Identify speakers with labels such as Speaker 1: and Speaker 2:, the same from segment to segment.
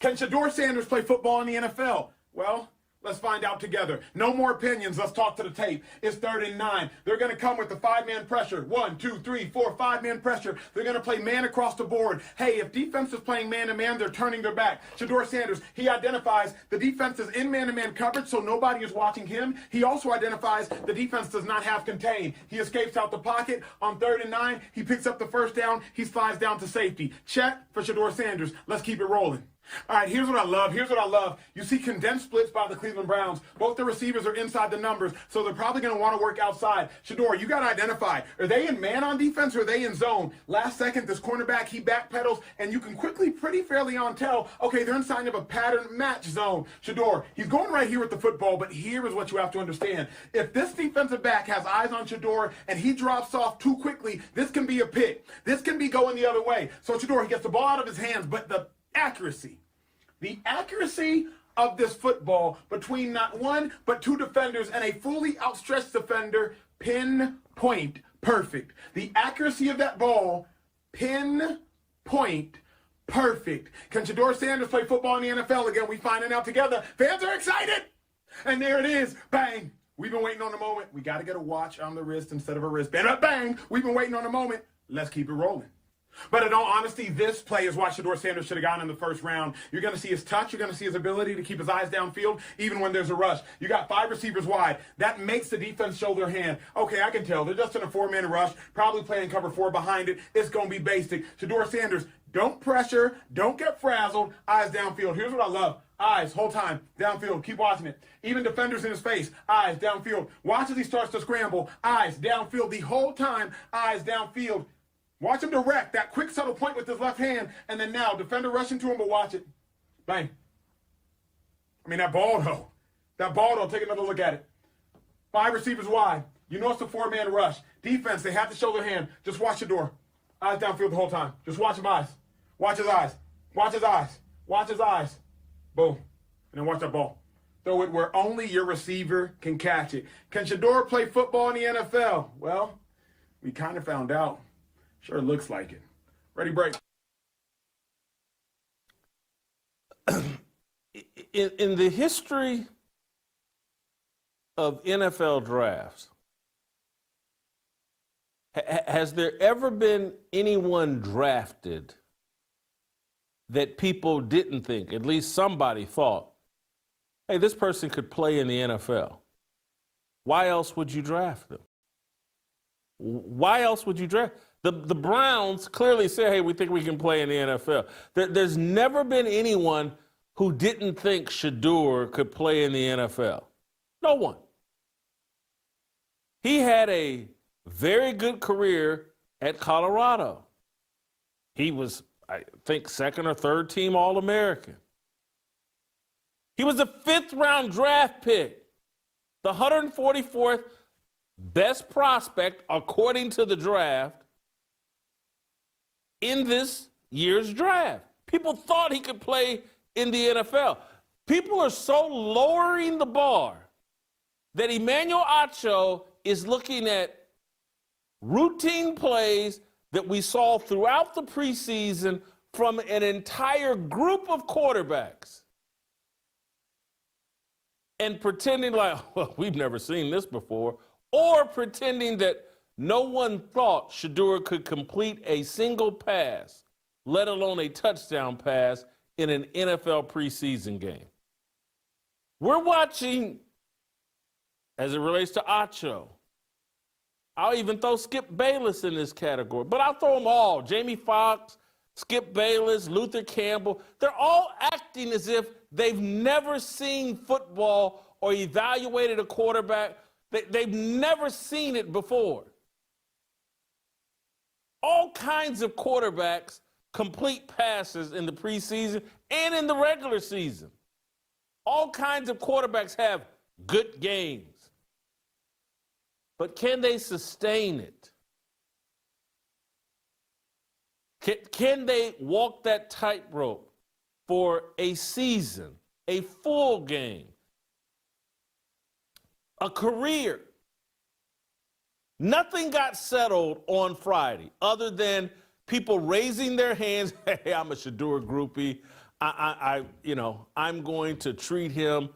Speaker 1: Can Shedeur Sanders play football in the NFL? Well, let's find out together. No more opinions. Let's talk to the tape. It's 3rd and 9. They're going to come with the 5-man pressure. 1, 2, 3, 4, 5-man pressure. They're going to play man across the board. Hey, if defense is playing man-to-man, they're turning their back. Shedeur Sanders, he identifies the defense is in man-to-man coverage, so nobody is watching him. He also identifies the defense does not have contain. He escapes out the pocket. On 3rd and 9, he picks up the first down. He slides down to safety. Check for Shedeur Sanders. Let's keep it rolling. All right, here's what I love. You see condensed splits by the Cleveland Browns. Both the receivers are inside the numbers, so they're probably going to want to work outside. Shedeur, you got to identify, are they in man on defense or are they in zone? Last second, this cornerback, he backpedals, and you can quickly, pretty fairly on tell, okay, they're inside of a pattern match zone. Shedeur, he's going right here with the football, but here is what you have to understand. If this defensive back has eyes on Shedeur and he drops off too quickly, this can be a pick. This can be going the other way. So Shedeur, he gets the ball out of his hands, but the accuracy of this football between not one but two defenders and a fully outstretched defender, pinpoint perfect. The accuracy of that ball, pinpoint perfect. Can Shedeur Sanders play football in the NFL again? We finding out together. Fans are excited. And there it is. Bang. We've been waiting on the moment. We got to get a watch on the wrist instead of a wristband. Bang. We've been waiting on the moment. Let's keep it rolling. But in all honesty, this play is why Shedeur Sanders should have gotten in the first round. You're going to see his touch. You're going to see his ability to keep his eyes downfield, even when there's a rush. You got 5 receivers wide. That makes the defense show their hand. Okay, I can tell. They're just in a 4-man rush, probably playing cover 4 behind it. It's going to be basic. Shedeur Sanders, don't pressure. Don't get frazzled. Eyes downfield. Here's what I love. Eyes, whole time, downfield. Keep watching it. Even defenders in his face. Eyes, downfield. Watch as he starts to scramble. Eyes, downfield. The whole time, eyes, downfield. Watch him direct that quick subtle point with his left hand, and then now defender rushing to him, but watch it. Bang. I mean, that ball, though. Take another look at it. 5 receivers wide. You know it's a 4-man rush. Defense, they have to show their hand. Just watch Shedeur. Eyes downfield the whole time. Just watch his eyes. Watch his eyes. Watch his eyes. Watch his eyes. Boom. And then watch that ball. Throw it where only your receiver can catch it. Can Shedeur play football in the NFL? Well, we kind of found out. Sure looks like it. Ready, break.
Speaker 2: In the history of NFL drafts, has there ever been anyone drafted that people didn't think, at least somebody thought, hey, this person could play in the NFL? Why else would you draft them? Why else would you draft? The Browns clearly say, hey, we think we can play in the NFL. There's never been anyone who didn't think Shedeur could play in the NFL. No one. He had a very good career at Colorado. He was, I think, 2nd or 3rd team All-American. He was a 5th-round draft pick, the 144th best prospect, according to the draft, in this year's draft. People thought he could play in the NFL. People are so lowering the bar that Emmanuel Acho is looking at routine plays that we saw throughout the preseason from an entire group of quarterbacks and pretending like, well, we've never seen this before, or pretending that no one thought Shedeur could complete a single pass, let alone a touchdown pass, in an NFL preseason game. We're watching, as it relates to Acho, I'll even throw Skip Bayless in this category, but I'll throw them all. Jamie Foxx, Skip Bayless, Luther Campbell, they're all acting as if they've never seen football or evaluated a quarterback. They've never seen it before. All kinds of quarterbacks complete passes in the preseason and in the regular season. All kinds of quarterbacks have good games. But can they sustain it? Can they walk that tightrope for a season, a full game, a career? Nothing got settled on Friday other than people raising their hands. Hey, I'm a Shedeur groupie. I'm going to treat him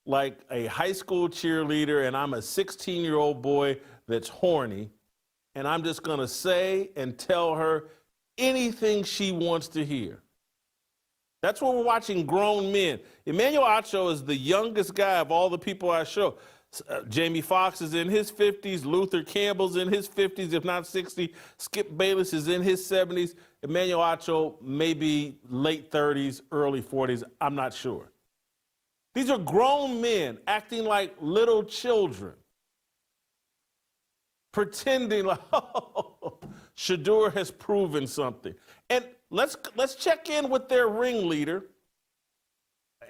Speaker 2: like a high school cheerleader, and I'm a 16-year-old boy that's horny, and I'm just going to say and tell her anything she wants to hear. That's what we're watching grown men. Emmanuel Acho is the youngest guy of all the people I show. Jamie Foxx is in his 50s. Luther Campbell's in his 50s, if not 60. Skip Bayless is in his 70s. Emmanuel Acho maybe late 30s, early 40s. I'm not sure. These are grown men acting like little children, pretending like, oh, Shedeur has proven something. And let's check in with their ringleader.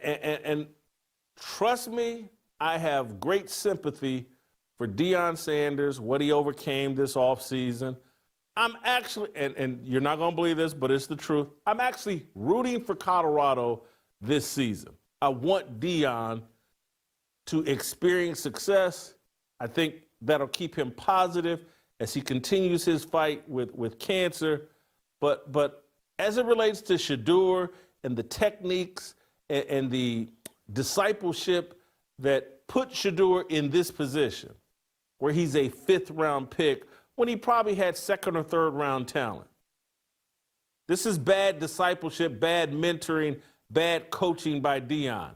Speaker 2: And trust me, I have great sympathy for Deion Sanders, what he overcame this offseason. I'm actually, and you're not going to believe this, but it's the truth, I'm actually rooting for Colorado this season. I want Deion to experience success. I think that'll keep him positive as he continues his fight with cancer. But as it relates to Shedeur and the techniques and the discipleship that put Shedeur in this position, where he's a fifth-round pick when he probably had second or third-round talent. This is bad discipleship, bad mentoring, bad coaching by Deion.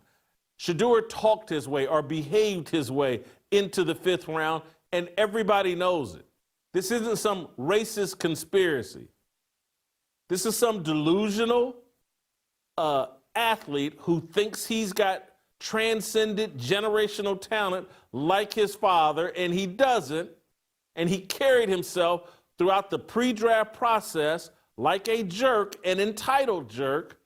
Speaker 2: Shedeur talked his way or behaved his way into the fifth round, and everybody knows it. This isn't some racist conspiracy. This is some delusional athlete who thinks he's got transcendent generational talent like his father, and he doesn't. And he carried himself throughout the pre-draft process like a jerk, an entitled jerk.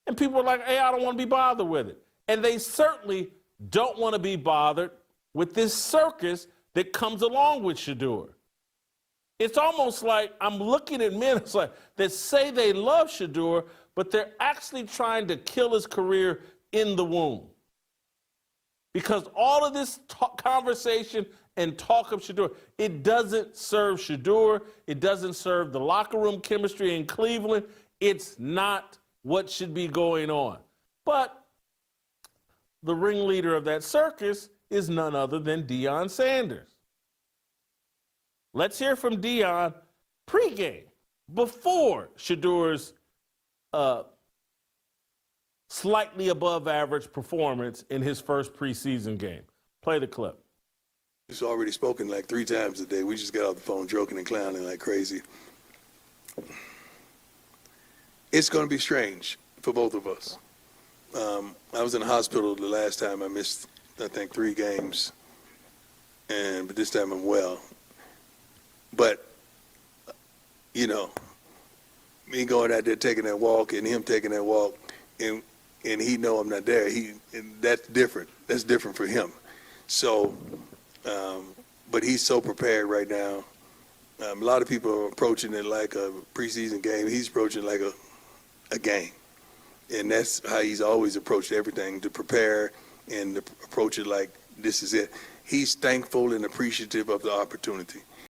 Speaker 2: And people are like, hey, I don't want to be bothered with it. And they certainly don't want to be bothered with this circus that comes along with Shedeur. It's almost like I'm looking at men that say they love Shedeur, but they're actually trying to kill his career in the womb. Because all of this conversation and talk of Shedeur, it doesn't serve Shedeur. It doesn't serve the locker room chemistry in Cleveland. It's not what should be going on. But the ringleader of that circus is none other than Deion Sanders. Let's hear from Deion pregame, before Shedeur's slightly above average performance in his first preseason game. Play the clip.
Speaker 3: He's already spoken like 3 times a day. We just got off the phone joking and clowning like crazy. It's going to be strange for both of us. I was in the hospital the last time. I missed, I think, 3 games, but this time I'm well. But, you know, me going out there taking that walk and him taking that walk, and he know I'm not there. That's different. That's different for him. So, but he's so prepared right now. A lot of people are approaching it like a preseason game. He's approaching it like a game. And that's how he's always approached everything, to prepare and to approach it like this is it. He's thankful and appreciative of the opportunity.